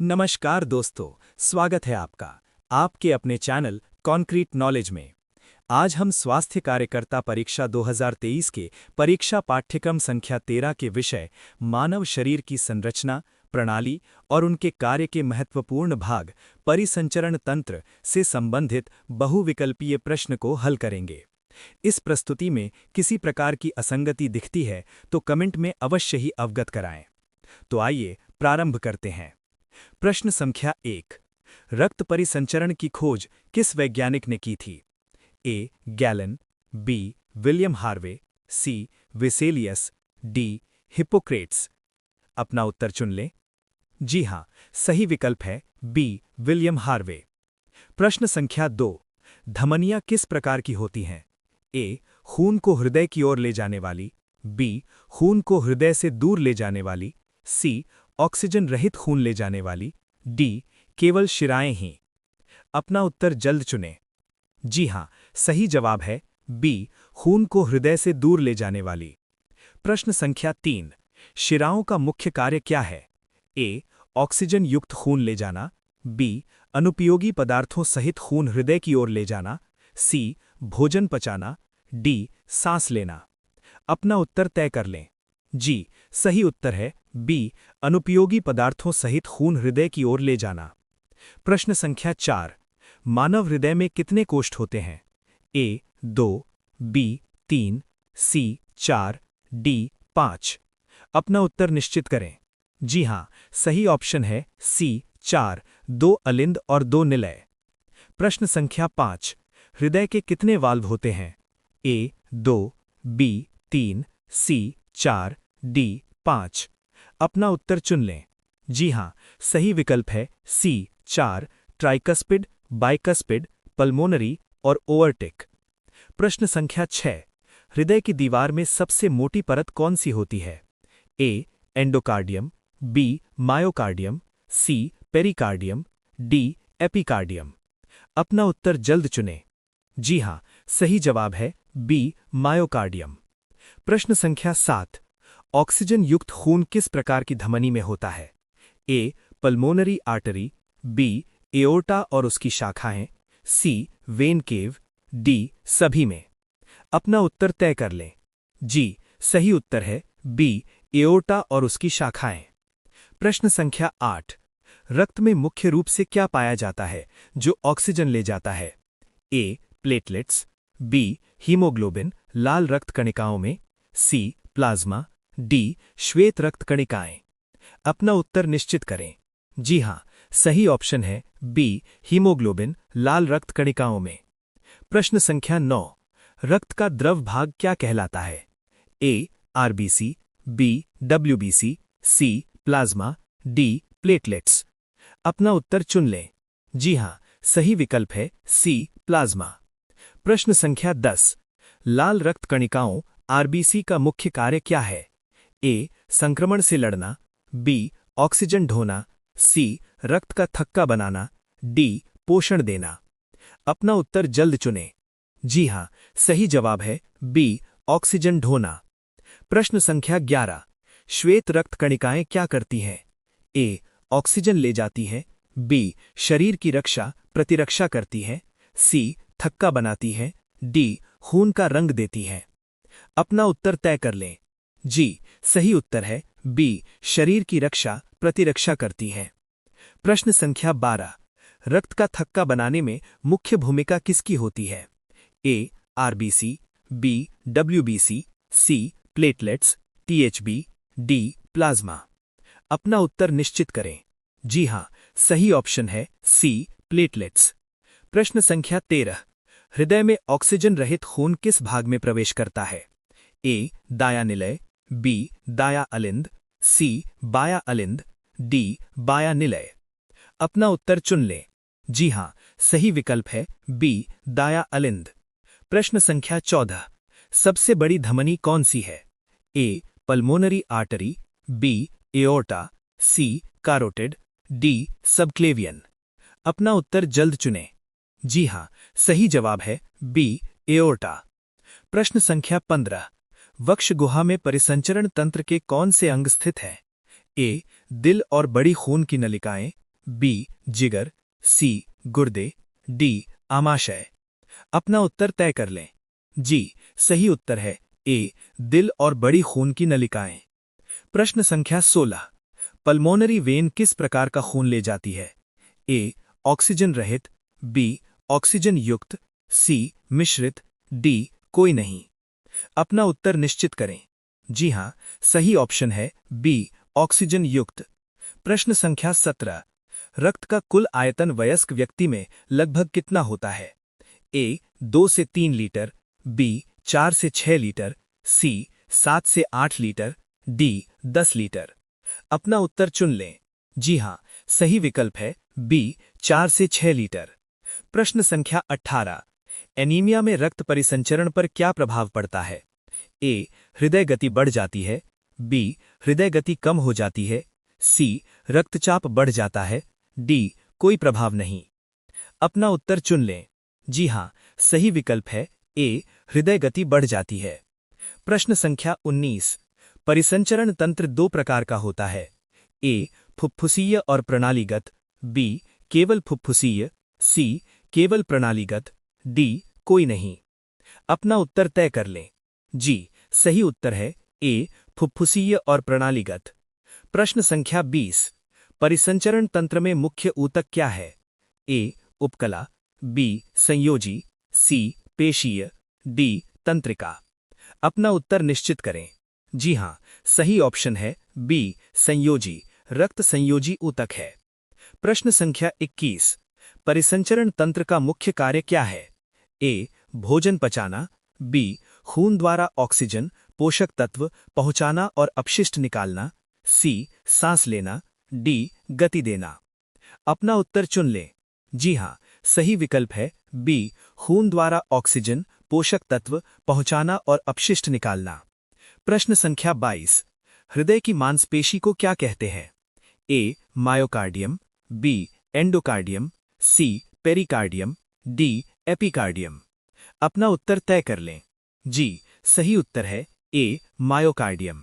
नमस्कार दोस्तों, स्वागत है आपका आपके अपने चैनल कॉन्क्रीट नॉलेज में। आज हम स्वास्थ्य कार्यकर्ता परीक्षा 2023 के परीक्षा पाठ्यक्रम संख्या 13 के विषय मानव शरीर की संरचना, प्रणाली और उनके कार्य के महत्वपूर्ण भाग परिसंचरण तंत्र से संबंधित बहुविकल्पीय प्रश्न को हल करेंगे। इस प्रस्तुति में किसी प्रकार की असंगति दिखती है तो कमेंट में अवश्य ही अवगत कराएं। तो आइए प्रारंभ करते हैं। प्रश्न संख्या 1। रक्त परिसंचरण की खोज किस वैज्ञानिक ने की थी? A. Galen, B. William Harvey, C. Vesalius, D. Hippocrates. अपना उत्तर चुन लें। जी हां, सही विकल्प है बी. William Harvey. प्रश्न संख्या 2। धमनियां किस प्रकार की होती हैं? ए. खून को हृदय की ओर ले जाने वाली, बी. खून को हृदय से दूर ले जाने वाली, सी. ऑक्सीजन रहित खून ले जाने वाली, डी. केवल शिराएं ही। अपना उत्तर जल्द चुनें। जी हां, सही जवाब है बी. खून को हृदय से दूर ले जाने वाली। प्रश्न संख्या 3। शिराओं का मुख्य कार्य क्या है? ए. ऑक्सीजन युक्त खून ले जाना, बी. अनुपयोगी पदार्थों सहित खून हृदय की ओर ले जाना, सी. भोजन पचाना, डी. सांस लेना। अपना उत्तर तय कर लें। जी, सही उत्तर है बी. अनुपयोगी पदार्थों सहित खून हृदय की ओर ले जाना। प्रश्न संख्या 4। मानव हृदय में कितने कोष्ठ होते हैं? ए. 2, बी. 3, सी. 4, डी. 5। अपना उत्तर निश्चित करें। जी हां, सही ऑप्शन है सी. 4, 2 अलिंद और 2 निलय। प्रश्न संख्या 5। हृदय के कितने वाल्व होते हैं? ए. 2, बी. 3, सी. 4, डी. 5। अपना उत्तर चुन लें। जी हां, सही विकल्प है सी. 4, ट्राइकस्पिड, बाइकस्पिड, पल्मोनरी और ओवर्टिक। प्रश्न संख्या 6। हृदय की दीवार में सबसे मोटी परत कौन सी होती है? A. Endocardium, B. Myocardium, C. Pericardium, D. Epicardium. अपना उत्तर जल्द चुनें। जी हां, सही जवाब है बी. मायोकार्डियम। प्रश्न संख्या 7। ऑक्सीजन युक्त खून किस प्रकार की धमनी में होता है? A. Pulmonary artery, B. Aorta और उसकी शाखाएं, सी. When cave, D. सभी में। अपना उत्तर तय कर लें। जी, सही उत्तर है बी. एओर्टा और उसकी शाखाएं। प्रश्न संख्या 8। रक्त में मुख्य रूप से क्या पाया जाता है जो ऑक्सीजन ले जाता है? ए. Platelets, B. हीमोग्लोबिन लाल रक्त कणिकाओं में, सी. Plasma, D. श्वेत रक्त कणिकाएं। अपना उत्तर निश्चित करें। जी हां, सही ऑप्शन है बी. हीमोग्लोबिन लाल रक्त कणिकाओं में। प्रश्न संख्या 9। रक्त का द्रव भाग क्या कहलाता है? A. RBC, B. WBC, C. Plasma, D. Platelets. अपना उत्तर चुन लें। जी हां, सही विकल्प है सी. प्लाज्मा। प्रश्न संख्या 10। लाल रक्त कणिकाओं आरबीसी का मुख्य कार्य क्या है? ए. संक्रमण से लड़ना, बी. ऑक्सीजन ढोना, सी. रक्त का थक्का बनाना, डी. पोषण देना। अपना उत्तर जल्द चुनें। जी हां, सही जवाब है बी. ऑक्सीजन ढोना। प्रश्न संख्या 11। श्वेत रक्त कणिकाएं क्या करती हैं? ए. ऑक्सीजन ले जाती हैं, बी. शरीर की रक्षा प्रतिरक्षा करती हैं, सी. थक्का बनाती हैं, डी. खून का रंग देती हैं। अपना उत्तर तय कर लें। जी, सही उत्तर है बी. शरीर की रक्षा प्रतिरक्षा करती हैं। प्रश्न संख्या 12। रक्त का थक्का बनाने में मुख्य भूमिका किसकी होती है? A. RBC, B. WBC, C. Platelets, THB, D. Plasma. अपना उत्तर निश्चित करें। जी हां, सही ऑप्शन है सी. प्लेटलेट्स। प्रश्न संख्या 13। हृदय में ऑक्सीजन रहित खून किस भाग में प्रवेश करता है? ए. दाया निलय, बी. दाया अलिंद, सी. बाया अलिंद, डी. बाया निलय। अपना उत्तर चुन लें। जी हां, सही विकल्प है बी. दाया अलिंद। प्रश्न संख्या 14। सबसे बड़ी धमनी कौन सी है? A. Pulmonary artery, B. Aorta, C. Carotid, D. Subclavian. अपना उत्तर जल्द चुनें। जी हां, सही जवाब है बी. एओर्टा। प्रश्न संख्या 15। वक्ष गुहा में परिसंचरण तंत्र के कौन से अंग स्थित हैं? ए. दिल और बड़ी खून की नलिकाएं, बी जिगर, सी गुर्दे, डी आमाशय। अपना उत्तर तय कर लें। जी, सही उत्तर है ए दिल और बड़ी खून की नलिकाएं। प्रश्न संख्या 16। पल्मोनरी वेन किस प्रकार का खून ले जाती है? ए ऑक्सीजन रहित, बी ऑक्सीजन युक्त, सी मिश्रित, डी कोई नहीं। अपना उत्तर निश्चित करें। जी हां, सही ऑप्शन है बी ऑक्सीजन युक्त। प्रश्न संख्या 17। रक्त का कुल आयतन वयस्क व्यक्ति में लगभग कितना होता है? ए 2 से 3 लीटर, बी 4 से 6 लीटर, सी 7 से 8 लीटर, डी 10 लीटर। अपना उत्तर चुन लें। जी हां, सही विकल्प है बी 4 से 6 लीटर। प्रश्न संख्या 18। एनीमिया में रक्त परिसंचरण पर क्या प्रभाव पड़ता है? ए हृदय गति बढ़ जाती है, बी हृदय गति कम हो जाती है, सी रक्तचाप बढ़ जाता है, डी कोई प्रभाव नहीं। अपना उत्तर चुन लें। जी हां, सही विकल्प है ए हृदय गति बढ़ जाती है। प्रश्न संख्या 19। परिसंचरण तंत्र दो प्रकार का होता है। ए फुफ्फुसीय और प्रणालीगत, बी केवल फुफ्फुसीय, सी केवल प्रणालीगत, डी कोई नहीं। अपना उत्तर तय कर लें। जी, सही उत्तर है ए फुफ्फुसीय और प्रणालीगत। प्रश्न संख्या 20। परिसंचरण तंत्र में मुख्य ऊतक क्या है? ए उपकला, बी संयोजी, सी पेशीय, डी तंत्रिका। अपना उत्तर निश्चित करें। जी हां, सही ऑप्शन है बी संयोजी, रक्त संयोजी ऊतक है। प्रश्न संख्या 21। परिसंचरण तंत्र का मुख्य कार्य क्या है? ए भोजन पचाना, बी खून द्वारा ऑक्सीजन, पोषक तत्व पहुंचाना और अपशिष्ट निकालना, सी सांस लेना, डी गति देना। अपना उत्तर चुन लें। जी हां, सही विकल्प है बी खून द्वारा ऑक्सीजन, पोषक तत्व पहुंचाना और अपशिष्ट निकालना। प्रश्न संख्या 22। हृदय की मांसपेशी को क्या कहते हैं? ए मायोकार्डियम, बी एंडोकार्डियम, सी पेरिकार्डियम, डी एपिकार्डियम। अपना उत्तर तय कर लें। जी, सही उत्तर है ए मायोकार्डियम।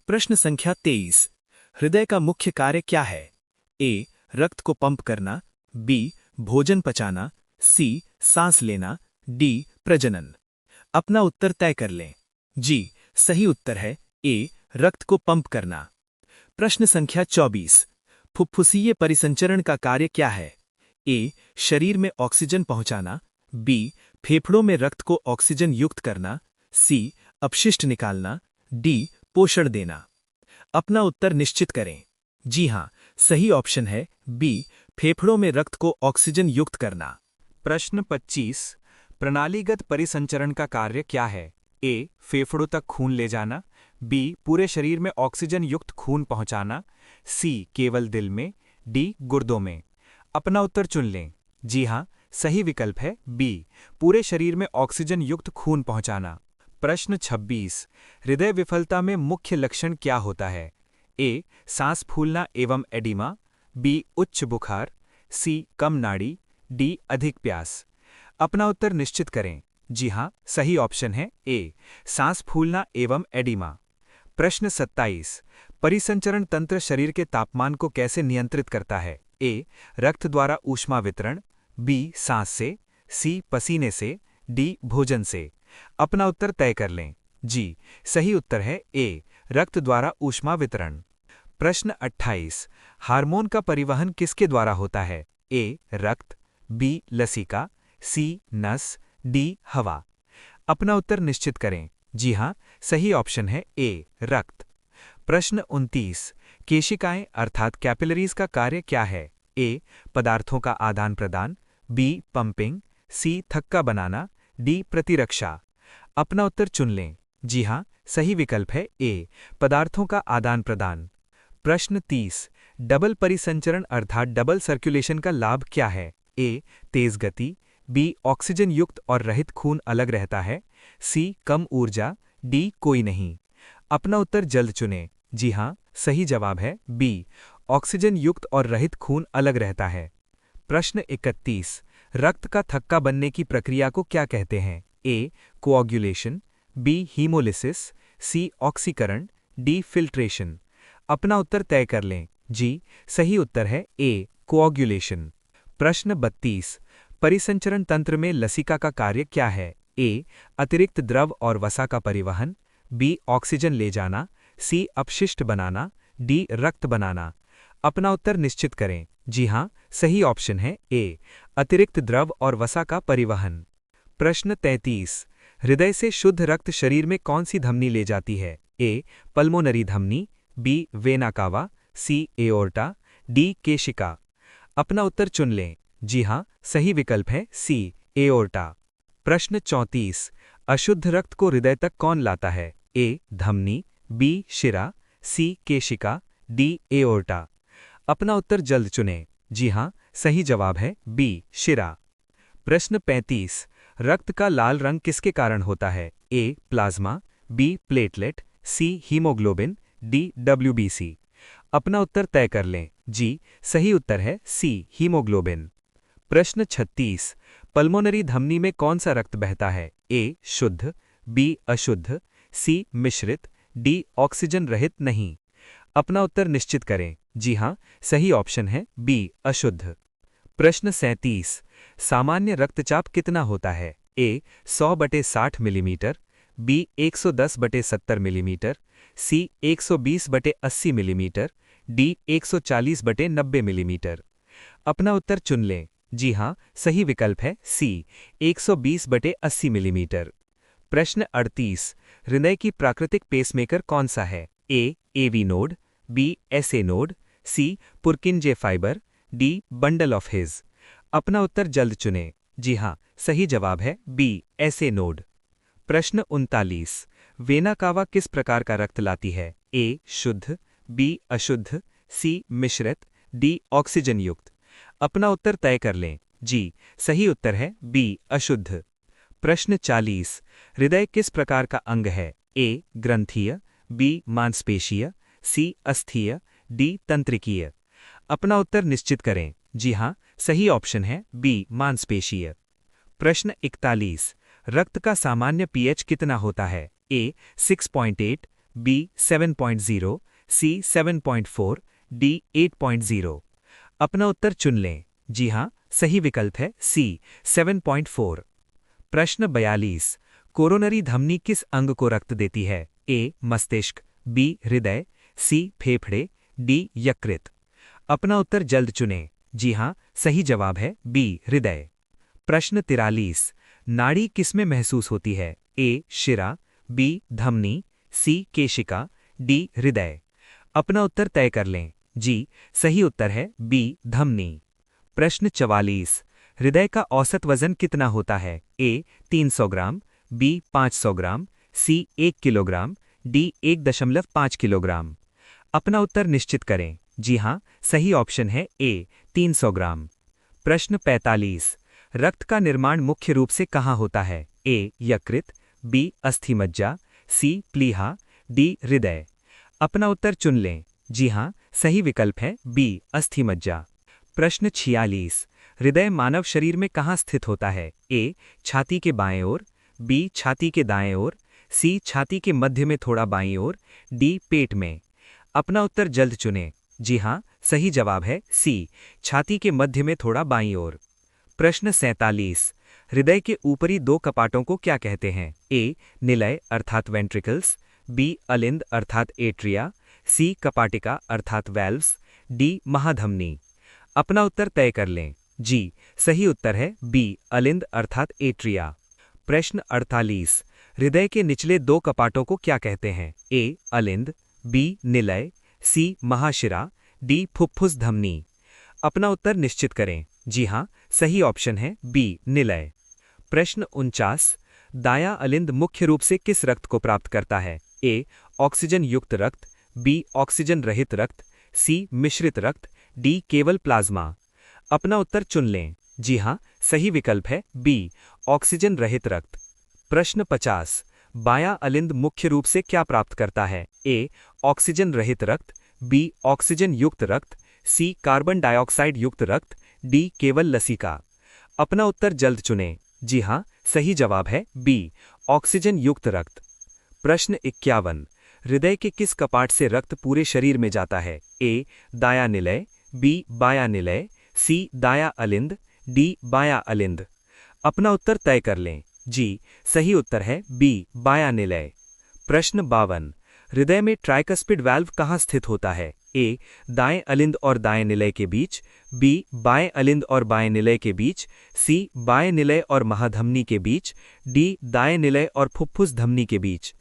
प्रश्न संख्या 23। हृदय का मुख्य कार्य क्या है? ए रक्त को पंप करना, बी भोजन पचाना, सी सांस लेना, डी प्रजनन। अपना उत्तर तय कर लें। जी, सही उत्तर है ए रक्त को पंप करना। प्रश्न संख्या 24। फुफ्फुसीय परिसंचरण का कार्य क्या है? ए शरीर में ऑक्सीजन पहुंचाना, बी फेफड़ों में रक्त को ऑक्सीजन युक्त करना, सी अपशिष्ट निकालना, डी पोषण देना। अपना उत्तर निश्चित करें। जी हां, सही ऑप्शन है बी फेफड़ों में रक्त को ऑक्सीजन युक्त करना। प्रश्न 25। प्रणालीगत परिसंचरण का कार्य क्या है? ए फेफड़ों तक खून ले जाना, बी पूरे शरीर में ऑक्सीजन युक्त खून पहुंचाना, सी केवल दिल में, डी गुर्दों में। अपना उत्तर चुन लें। जी हां, सही विकल्प है बी पूरे शरीर में ऑक्सीजन युक्त खून पहुंचाना। प्रश्न 26। हृदय विफलता में मुख्य लक्षण क्या होता है? ए सांस फूलना एवं एडिमा, बी उच्च बुखार, सी कम नाड़ी, डी अधिक प्यास। अपना उत्तर निश्चित करें। जी हां, सही ऑप्शन है ए सांस फूलना एवं एडिमा। प्रश्न 27। परिसंचरण तंत्र शरीर के तापमान को कैसे नियंत्रित करता है? ए रक्त द्वारा ऊष्मा वितरण, बी सांस से, सी पसीने से, डी भोजन से। अपना उत्तर तय कर लें। जी, सही उत्तर है ए रक्त द्वारा ऊष्मा वितरण। प्रश्न 28। हार्मोन का परिवहन किसके द्वारा होता है? ए रक्त, बी लसिका, सी नस, डी हवा। अपना उत्तर निश्चित करें। जी हां, सही ऑप्शन है ए रक्त। प्रश्न 29। केशिकाएं अर्थात कैपिलरीज का कार्य क्या है? ए पदार्थों का आदान प्रदान, बी पंपिंग, सी थक्का बनाना, डी प्रतिरक्षा। अपना उत्तर चुन लें। जी हां, सही विकल्प है ए पदार्थों का आदान प्रदान। प्रश्न 30। डबल परिसंचरण अर्थात डबल सर्कुलेशन का लाभ क्या है? ए तेज गति, बी ऑक्सीजन युक्त और रहित खून अलग रहता है, सी कम ऊर्जा, डी कोई नहीं। अपना उत्तर जल्द चुनें। जी हां, सही जवाब है बी ऑक्सीजन युक्त और रहित खून अलग रहता है। प्रश्न 31। रक्त का थक्का बनने की प्रक्रिया को क्या कहते हैं? ए कोआगुलेशन, बी हीमोलिसिस, सी ऑक्सीकरण, डी फिल्ट्रेशन। अपना उत्तर तय कर लें। जी, सही उत्तर है ए कोऑग्युलेशन। प्रश्न 32। परिसंचरण तंत्र में लसिका का कार्य क्या है? ए, अतिरिक्त द्रव और वसा का परिवहन, बी, ऑक्सीजन ले जाना, सी, अपशिष्ट बनाना, डी, रक्त बनाना। अपना उत्तर निश्चित करें। जी हां, सही ऑप्शन है ए, अतिरिक्त द्रव और वसा का परिवहन। प्रश्न 33। हृदय से शुद्ध रक्त शरीर में कौन सी धमनी ले जाती है? ए, पल्मोनरी धमनी, बी, वेना कावा, सी, एओर्टा, डी, केशिका। अपना उत्तर चुन लें। जी हां, सही विकल्प है सी, एओर्टा। प्रश्न 34। अशुद्ध रक्त को हृदय तक कौन लाता है? ए, धमनी, बी, शिरा, सी, केशिका, डी, एओर्टा। अपना उत्तर जल्द चुनें। जी हां, सही जवाब है बी, शिरा। प्रश्न 35। रक्त का लाल रंग किसके कारण होता है? ए, प्लाज्मा, बी, प्लेटलेट, सी, हीमोग्लोबिन, डी, डब्ल्यूबीसी। अपना उत्तर तय कर लें। जी, सही उत्तर है सी, हीमोग्लोबिन। प्रश्न 36। पल्मोनरी धमनी में कौन सा रक्त बहता है? ए, शुद्ध, बी, अशुद्ध, सी, मिश्रित, डी, ऑक्सीजन रहित नहीं। अपना उत्तर निश्चित करें। जी हां, सही ऑप्शन है बी, अशुद्ध। प्रश्न 37। सामान्य रक्तचाप कितना होता है? ए, 100/60 मिलीमीटर, बी, 110/70 मिलीमीटर, सी, 120/80 मिलीमीटर, डी, 140/90 मिलीमीटर। अपना उत्तर चुन लें। जी हां, सही विकल्प है सी, 120/80 मिलीमीटर। प्रश्न 38। हृदय की प्राकृतिक पेसमेकर कौन सा है? A, AV node, B, SA node, C, Purkinje fibre, D, bundle of His. अपना उत्तर जल्द चुनें। जी हां, सही जवाब है बी, एसए नोड। प्रश्न 39। वेना कावा किस प्रकार का रक्त लाती है? ए, शुद्ध, बी, अशुद्ध, सी, मिश्रित, डी, ऑक्सीजन युक्त। अपना उत्तर तय कर लें। जी, सही उत्तर है बी, अशुद्ध। प्रश्न 40। हृदय किस प्रकार का अंग है? ए, ग्रंथीय, बी, मांसपेशीय, सी, अस्थीय, डी, तंत्रिकीय। अपना उत्तर निश्चित करें। जी हां, सही ऑप्शन है बी, मांसपेशीय। प्रश्न 41। रक्त का सामान्य पीएच कितना होता है? ए, 6.8, बी, 7.0, सी, 7.4, डी, 8.0। अपना उत्तर चुन लें। जी हां, सही विकल्प है सी, 7.4। प्रश्न 42। कोरोनरी धमनी किस अंग को रक्त देती है? ए, मस्तिष्क, बी, हृदय, सी, फेफड़े, डी, यकृत। अपना उत्तर जल्द चुनें। जी हां, सही जवाब है बी, हृदय। प्रश्न 43। नाड़ी किसमें महसूस होती है? ए, शिरा, बी, धमनी, सी, केशिका, डी, हृदय। अपना उत्तर तय कर लें। जी, सही उत्तर है बी, धमनी। प्रश्न 44। हृदय का औसत वजन कितना होता है? ए, 300 ग्राम, बी, 500 ग्राम, सी, 1 किलोग्राम, डी, 1.5 किलोग्राम। अपना उत्तर निश्चित करें। जी हां, सही ऑप्शन है ए, 300 ग्राम। प्रश्न 45। रक्त का निर्माण मुख्य रूप से कहाँ होता है? ए, यकृत, बी, अस्थिमज्जा, सी, प्लीहा, डी, हृदय। अपना उत्तर चुन लें। जी हां, सही विकल्प है बी, अस्थिमज्जा। प्रश्न 46। हृदय मानव शरीर में कहाँ स्थित होता है? ए, छाती के बाएं ओर, बी, छाती के दाएं ओर, सी, छाती के मध्य में थोड़ा बाईं ओर, डी, पेट में। अपना उत्तर जल्द चुनें। जी हां, सही जवाब है सी, छाती के मध्य में थोड़ा बाईं ओर। प्रश्न 47। हृदय के ऊपरी दो कपाटों को क्या कहते हैं? ए, निलय अर्थात वेंट्रिकल्स, बी, अलिंद अर्थात एट्रिया, सी, कपाटिका अर्थात वैल्व्स, डी, महाधमनी। अपना उत्तर तय कर लें। जी, सही उत्तर है बी, अलिंद अर्थात एट्रिया। प्रश्न 48। हृदय के निचले दो कपाटों को क्या कहते हैं? ए, अलिंद, बी, निलय, सी, महाशिरा, डी, फुफ्फुस धमनी। अपना उत्तर निश्चित करें। जी हां, सही ऑप्शन है बी, निलय। प्रश्न 49। दायां अलिंद मुख्य रूप से किस रक्त को प्राप्त करता है? ए, ऑक्सीजन युक्त रक्त, बी, ऑक्सीजन रहित रक्त, सी, मिश्रित रक्त, डी, केवल प्लाज्मा। अपना उत्तर चुन लें। जी हां, सही विकल्प है बी, ऑक्सीजन रहित रक्त। प्रश्न 50। बायां अलिंद मुख्य रूप से क्या प्राप्त करता है? ए, ऑक्सीजन रहित रक्त, बी, ऑक्सीजन युक्त रक्त, सी, कार्बन डाइऑक्साइड युक्त रक्त, डी, केवल लसिका। अपना उत्तर जल्द चुनें। जी हां, सही जवाब है बी, ऑक्सीजन युक्त रक्त। प्रश्न 51। हृदय के किस कपाट से रक्त पूरे शरीर में जाता है? ए, दायां निलय, बी, बायां निलय, सी दायां अलिंद, डी बायां अलिंद। अपना उत्तर तय कर लें। जी, सही उत्तर है बी बायां निलय। प्रश्न 52। हृदय में ट्राइकस्पिड वाल्व कहाँ स्थित होता है? ए दाएं अलिंद और दाएं निलय के बीच, बी बाएं अलिंद और बाएं निलय के बीच, सी बाएं निलय और महाधमनी के बीच, डी दाएं निलय और फुफ्फुस धमनी के बीच।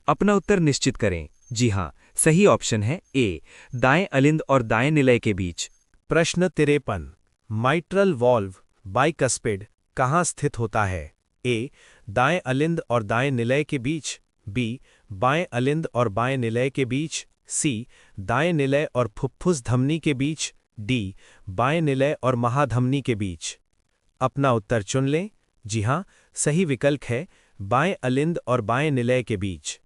अपना उत्तर निश्चित करें। जी हाँ, सही ऑप्शन है ए दाएं अलिंद और दाएं निलय के बीच। प्रश्न 53। माइट्रल वॉल्व बाइकस्पिड कहाँ स्थित होता है? ए दाएं अलिंद और दाएं निलय के बीच, बी बाएं अलिंद और बाएं निलय के बीच, सी दाएं निलय और फुफ्फुस धमनी के बीच, डी बाएं निलय और महाधमनी के बीच। अपना उत्तर चुन लें। जी हाँ, सही विकल्प है बाएं अलिंद और बाएं निलय के बीच।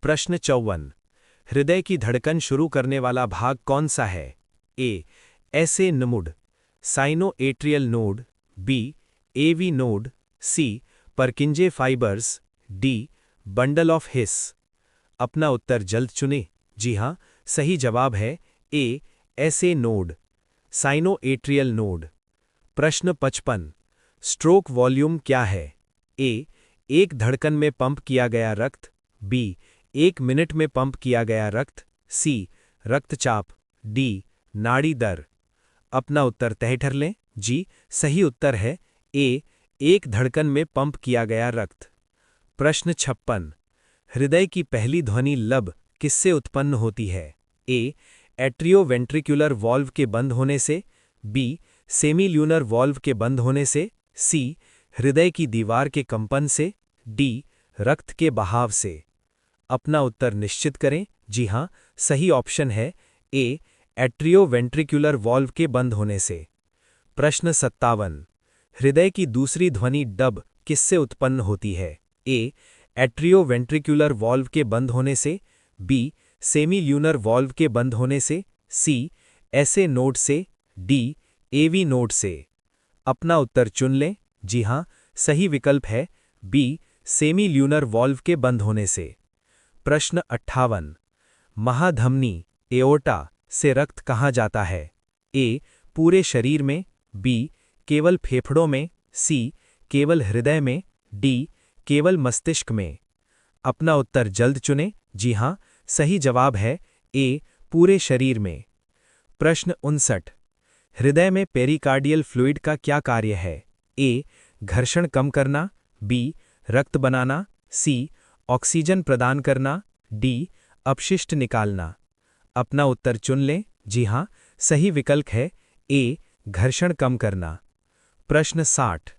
प्रश्न 54। हृदय की धड़कन शुरू करने वाला भाग कौन सा है? A SA node, sinoatrial node, B AV node, C Purkinje fibres, D bundle of His. अपना उत्तर जल्द चुनें। जी हाँ, सही जवाब है A SA node, sinoatrial node. प्रश्न 55। स्ट्रोक वॉल्यूम क्या है? ए एक धड़कन में पंप किया गया रक्त, बी 1 मिनट में पंप किया गया रक्त, सी रक्तचाप, डी नाड़ी दर। अपना उत्तर तय कर लें। जी, सही उत्तर है ए एक धड़कन में पंप किया गया रक्त। प्रश्न 56। हृदय की पहली ध्वनि लब किससे उत्पन्न होती है? ए एट्रियोवेंट्रिकुलर वॉल्व के बंद होने से, बी सेमील्यूनर वॉल्व के बंद होने से, सी हृदय की दीवार के कंपन से, डी रक्त के बहाव से। अपना उत्तर निश्चित करें। जी हाँ, सही ऑप्शन है ए एट्रियोवेंट्रिकुलर वॉल्व के बंद होने से। प्रश्न 57। हृदय की दूसरी ध्वनि डब किससे उत्पन्न होती है? ए एट्रियोवेंट्रिकुलर वॉल्व के बंद होने से, बी सेमील्यूनर वॉल्व के बंद होने से, सी एसे नोड से, डी एवी नोड से। अपना उत्तर चुन लें। जी हाँ, सही विकल्प है बी सेमील्यूनर वॉल्व के बंद होने से। प्रश्न 58। महाधमनी एओर्टा से रक्त कहाँ जाता है? ए पूरे शरीर में, बी केवल फेफड़ों में, सी केवल हृदय में, डी केवल मस्तिष्क में। अपना उत्तर जल्द चुनें। जी हाँ, सही जवाब है ए पूरे शरीर में। प्रश्न 59। हृदय में पेरिकार्डियल फ्लूइड का क्या कार्य है? ए घर्षण कम करना, बी रक्त बनाना, सी ऑक्सीजन प्रदान करना, डी अपशिष्ट निकालना। अपना उत्तर चुन लें। जी हाँ, सही विकल्प है ए घर्षण कम करना। प्रश्न 60।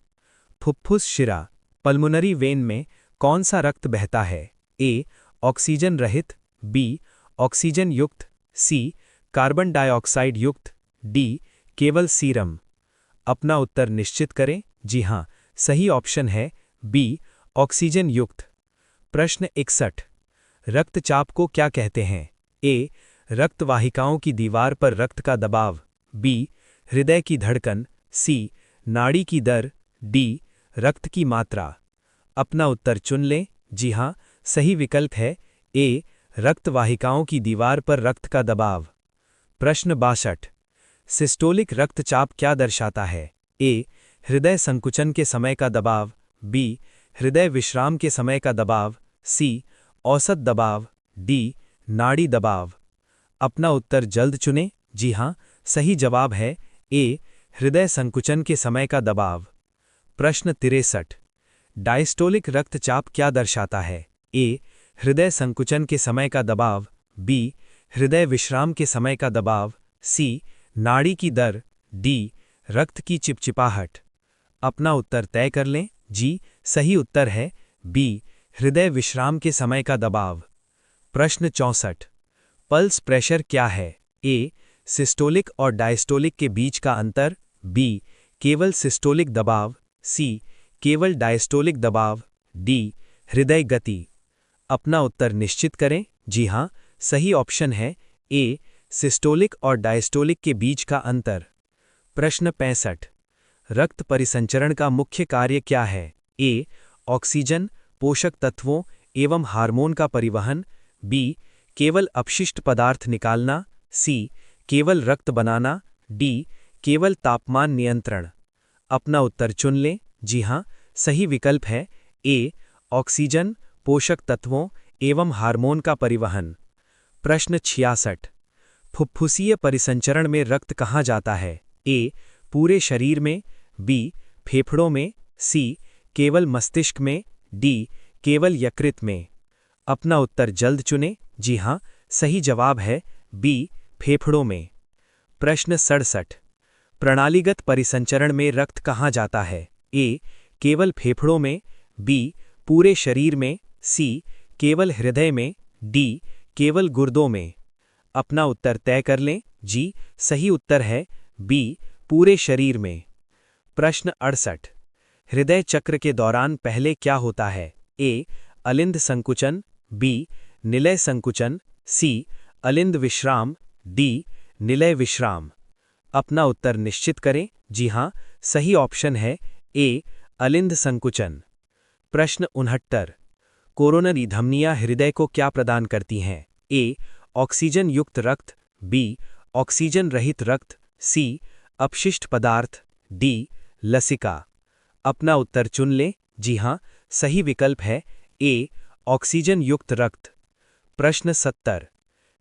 फुफ्फुस शिरा पल्मोनरी वेन में कौन सा रक्त बहता है? ए ऑक्सीजन रहित, बी ऑक्सीजन युक्त, सी कार्बन डाइऑक्साइड युक्त, डी केवल सीरम। अपना उत्तर निश्चित करें। जी हाँ, सही ऑप्शन है बी ऑक्सीजन युक्त। प्रश्न 61। रक्तचाप को क्या कहते हैं? ए रक्त वाहिकाओं की दीवार पर रक्त का दबाव, बी हृदय की धड़कन, सी नाड़ी की दर, डी रक्त की मात्रा। अपना उत्तर चुन लें। जी हाँ, सही विकल्प है ए रक्त वाहिकाओं की दीवार पर रक्त का दबाव। प्रश्न 62। सिस्टोलिक रक्तचाप क्या दर्शाता है? ए हृदय संकुचन के समय का दबाव, बी हृदय विश्राम के समय का दबाव, सी औसत दबाव, डी नाड़ी दबाव। अपना उत्तर जल्द चुनें। जी हाँ, सही जवाब है ए हृदय संकुचन के समय का दबाव। प्रश्न 63। डायस्टोलिक रक्तचाप क्या दर्शाता है? ए हृदय संकुचन के समय का दबाव, बी हृदय विश्राम के समय का दबाव, सी नाड़ी की दर, डी रक्त की चिपचिपाहट। अपना उत्तर तय कर लें। जी, सही उत्तर है बी हृदय विश्राम के समय का दबाव। प्रश्न 64। पल्स प्रेशर क्या है? ए सिस्टोलिक और डायस्टोलिक के बीच का अंतर, बी केवल सिस्टोलिक दबाव, सी केवल डायस्टोलिक दबाव, डी हृदय गति। अपना उत्तर निश्चित करें। जी हाँ, सही ऑप्शन है ए सिस्टोलिक और डायस्टोलिक के बीच का अंतर। प्रश्न 65। रक्त परिसंचरण का मुख्य कार्य क्या है? ए ऑक्सीजन, पोषक तत्वों एवं हार्मोन का परिवहन, बी केवल अपशिष्ट पदार्थ निकालना, सी केवल रक्त बनाना, डी केवल तापमान नियंत्रण। अपना उत्तर चुन लें। जी हाँ, सही विकल्प है ए, ऑक्सीजन, पोषक तत्वों एवं हार्मोन का परिवहन। प्रश्न 66। फुफ्फुसीय परिसंचरण में रक्त कहाँ जाता है? ए, पूरे शरीर में, बी, फेफड़ों में, सी, केवल मस्तिष्क में, डी, केवल यकृत में। अपना उत्तर जल्द चुनें। जी हाँ, सही जवाब है बी, फेफड़ों में। प्रश्न 67। प्रणालीगत परिसंचरण में रक्त कहाँ जाता है? ए, केवल फेफड़ों में, बी, पूरे शरीर में, सी, केवल हृदय में, डी, केवल गुर्दों में। अपना उत्तर तय कर लें। जी, सही उत्तर है बी, पूरे शरीर में। प्रश्न 68। हृदय चक्र के दौरान पहले क्या होता है? ए, अलिंद संकुचन, बी, निलय संकुचन, सी, अलिंद विश्राम, डी, निलय विश्राम। अपना उत्तर निश्चित करें। जी हाँ, सही ऑप्शन है ए, अलिंद संकुचन। प्रश्न 69। कोरोनरी धमनियां हृदय को क्या प्रदान करती हैं? ए, ऑक्सीजन युक्त रक्त, बी, ऑक्सीजन रहित रक्त, सी, अपशिष्ट पदार्थ, डी, लसिका। अपना उत्तर चुन लें। जी हाँ, सही विकल्प है ए, ऑक्सीजन युक्त रक्त। प्रश्न 70।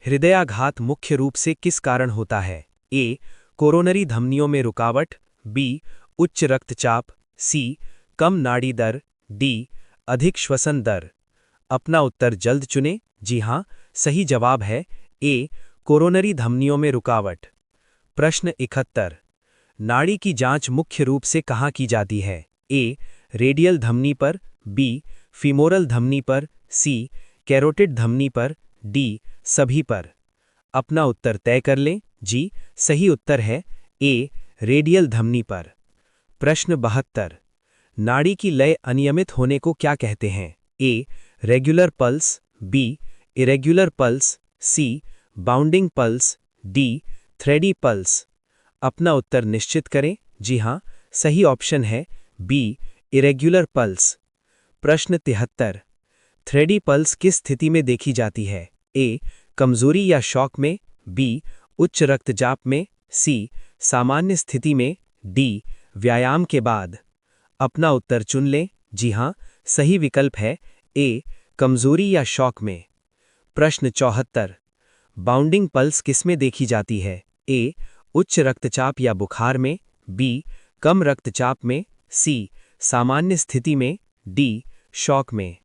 हृदयाघात मुख्य रूप से किस कारण होता है? ए, कोरोनरी धमनियों में रुकावट, बी, उच्च रक्तचाप, सी, कम नाड़ी दर, डी, अधिक श्वसन दर। अपना उत्तर जल्द चुनें। जी हाँ, सही जवाब है ए, कोरोनरी धमनियों में रुकावट। प्रश्न 71। नाड़ी की जांच मुख्य रूप से कहाँ की जाती है? ए, रेडियल धमनी पर, बी, फीमोरल धमनी पर, सी, कैरोटिड धमनी पर, डी, सभी पर। अपना उत्तर तय कर लें। जी, सही उत्तर है ए, रेडियल धमनी पर। प्रश्न 72। नाड़ी की लय अनियमित होने को क्या कहते हैं? A, regular pulse, B, irregular pulse, C, bounding pulse, D, thready pulse. अपना उत्तर निश्चित करें। जी हाँ, सही ऑप्शन है बी, इरेगुलर पल्स। प्रश्न 73। थ्रेडी पल्स किस स्थिति में देखी जाती है? ए, कमजोरी या शॉक में, बी, उच्च रक्तचाप में, सी, सामान्य स्थिति में, डी, व्यायाम के बाद। अपना उत्तर चुन लें। जी हाँ, सही विकल्प है ए, कमजोरी या शॉक में। प्रश्न 74। बाउंडिंग पल्स किसमें देखी जाती है? ए, उच्च रक्तचाप या बुखार में, बी, कम रक्तचाप में, सी, सामान्य स्थिति में, डी, शॉक में।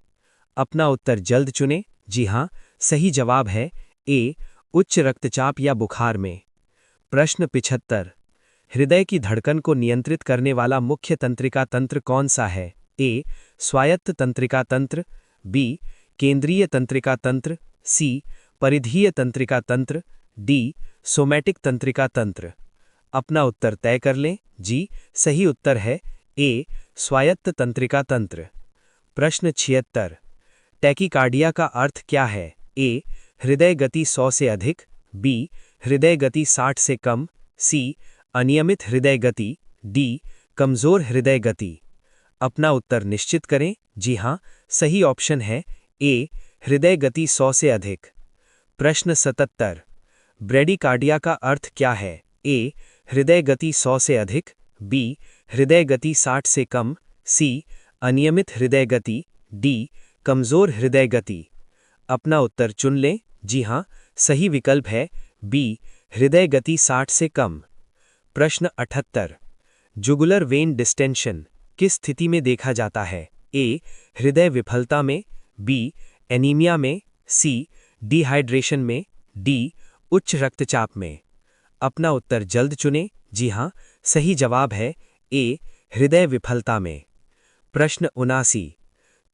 अपना उत्तर जल्द चुनें। जी हाँ, सही जवाब है ए, उच्च रक्तचाप या बुखार में। प्रश्न 75। हृदय की धड़कन को नियंत्रित करने वाला मुख्य तंत्रिका तंत्र कौन सा है? ए, स्वायत्त तंत्रिका तंत्र, बी, केंद्रीय तंत्रिका तंत्र, सी, परिधीय तंत्रिका तंत्र, डी, सोमैटिक तंत्रिका तंत्र। अपना उत्तर तय कर लें। जी, सही उत्तर है ए, स्वायत्त तंत्रिका तंत्र। प्रश्न 76। टैकीकार्डिया का अर्थ क्या है? ए, हृदय गति 100 से अधिक, बी, हृदय गति 60 से कम, सी, अनियमित हृदय गति, डी, कमजोर हृदय गति। अपना उत्तर निश्चित करें। जी हाँ, सही ऑप्शन है ए, हृदय गति 100 से अधिक। प्रश्न 77। ब्रेडिकार्डिया का अर्थ क्या है? ए, हृदय गति 100 से अधिक, बी, हृदय गति 60 से कम, सी, अनियमित हृदय गति, डी, कमजोर हृदय गति। अपना उत्तर चुन लें। जी हाँ, सही विकल्प है बी, हृदय गति 60 से कम। प्रश्न 78। जुगुलर वेन डिस्टेंशन किस स्थिति में देखा जाता है? ए, हृदय विफलता में, बी, एनीमिया में, सी, डिहाइड्रेशन में, डी, उच्च रक्तचाप में। अपना उत्तर जल्द चुनें। जी हाँ, सही जवाब है ए, हृदय विफलता में। प्रश्न 79।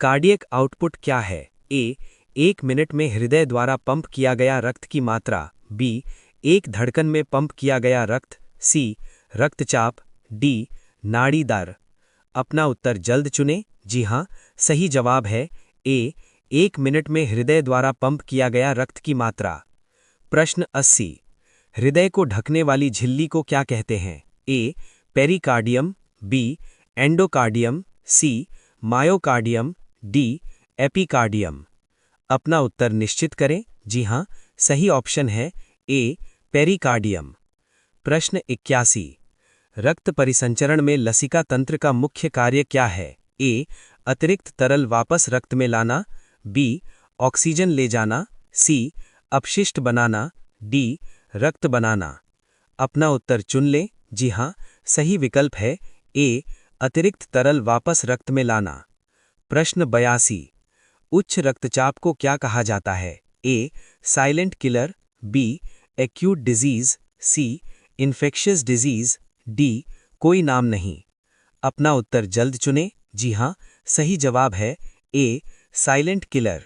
कार्डियक आउटपुट क्या है? ए, 1 मिनट में हृदय द्वारा पंप किया गया रक्त की मात्रा, बी, 1 धड़कन में पंप किया गया रक्त, सी, रक्तचाप, डी, नाड़ी दर। अपना उत्तर जल्द चुनें। जी हाँ, सही जवाब है ए, 1 मिनट में हृदय द्वारा पंप किया गया रक्त की मात्रा। प्रश्न 80। हृदय को ढकने वाली झिल्ली को क्या कहते हैं? ए, पेरिकार्डियम, बी, एंडोकार्डियम, सी, मायोकार्डियम, डी, एपिकार्डियम। अपना उत्तर निश्चित करें। जी हाँ, सही ऑप्शन है ए, पेरिकार्डियम। प्रश्न 81। रक्त परिसंचरण में लसिका तंत्र का मुख्य कार्य क्या है? ए. अतिरिक्त तरल वापस रक्त में लाना, बी. ऑक्सीजन ले जाना, सी. अपशिष्ट बनाना, डी. रक्त बनाना। अपना उत्तर चुन लें। जी हां, सही विकल्प है ए. अतिरिक्त तरल वापस रक्त में लाना। प्रश्न 82। उच्च रक्तचाप को क्या कहा जाता है? A. Silent killer, B. Acute disease, C. Infectious disease, D. कोई नाम नहीं। अपना उत्तर जल्द चुनें। जी हां, सही जवाब है ए. Silent killer.